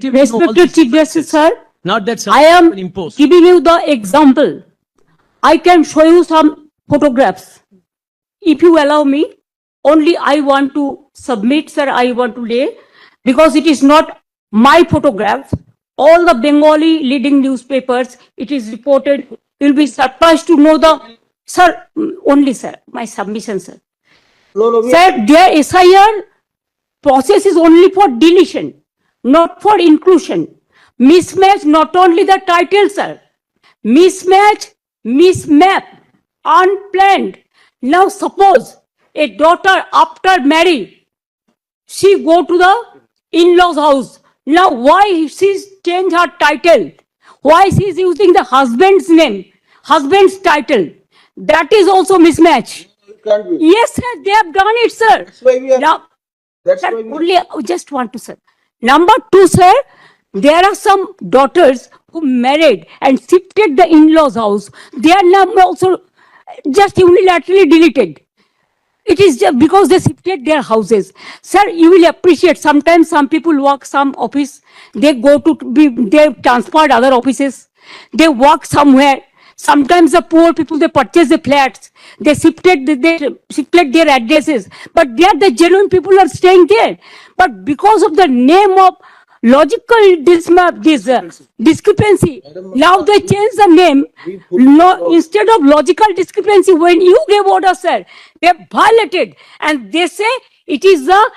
Respected Chief Justice, sir, Not that I am someone imposed. giving you the example. I can show you some photographs. If you allow me, only I want to submit, sir, I want to lay, because it is not my photograph. All the Bengali leading newspapers, it is reported. You will be surprised to know the, sir, only, sir, my submission, sir. Sir, their SIR process is only for deletion, not for inclusion. Mismatch, not only the title, sir. Mismatch, mismap, unplanned. Now suppose a daughter after marry, she go to the in-laws house. Now why she's change her title? Why she's using the husband's name, husband's title? That is also mismatch. Can't be. Yes, sir, they have done it, sir. That's why we are. Now, That's sir, why we. only I just want to, sir. Number two, sir, there are some daughters who married and shifted the in-laws house. Their number also just unilaterally deleted. It is just because they shifted their houses. Sir, you will appreciate sometimes some people work some office, they go to be, they transferred other offices, they work somewhere. Sometimes the poor people, they purchase the flats, they shifted their addresses, but they are the genuine people are staying there. But because of the name of logical discrepancy, now they change the name. No, instead of logical discrepancy, when you gave order, sir, they violated, and they say it is the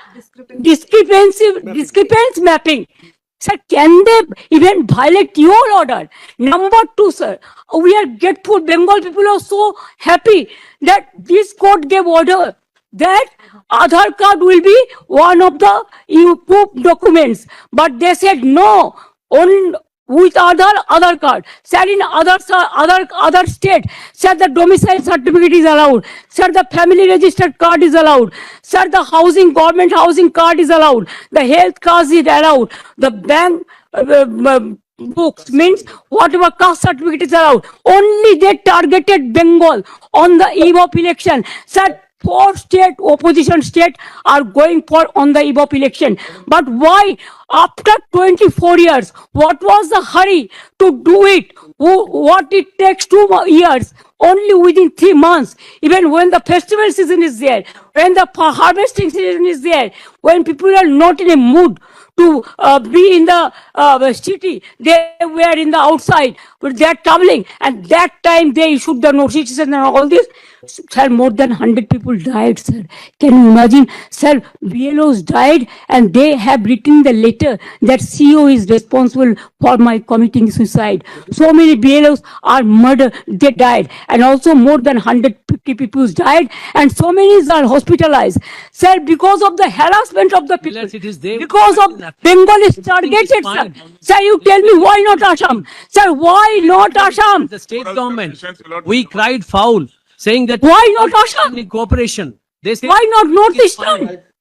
discrepancy mapping. Sir, can they even violate your order? Number two, sir, we are grateful. Bengal people are so happy that this court gave order that Aadhaar card will be one of the proof documents. But they said no, only with Aadhaar card. Sir, in other state, sir, the domicile certificate is allowed. Sir, the family registered card is allowed. Sir, the government housing card is allowed. The health card is allowed. The bank books means whatever caste certificate is allowed. Only they targeted Bengal on the eve of election. Sir, 4 state opposition state are going for on the eve of election. But why after 24 years, what was the hurry to do it? What it takes 2 years, only within 3 months, even when the festival season is there, when the harvesting season is there, when people are not in a mood to be in the city, they were in the outside, but they are traveling, and that time they issued the notices and all this. Sir, more than 100 people died, sir. Can you imagine? Sir, BLOs died, and they have written the letter that CEO is responsible for my committing suicide. So many BLOs are murdered, they died, and also more than 150 people died, and so many are hospitalized. Sir, because of the harassment of the people, Unless it is they- because of Bengal is targeted, sir. fine. Sir, you tell me why not Assam? Sir, why not Assam? The state government, we cried foul, saying that Why not Assam? in cooperation. They say Why not Northeastern?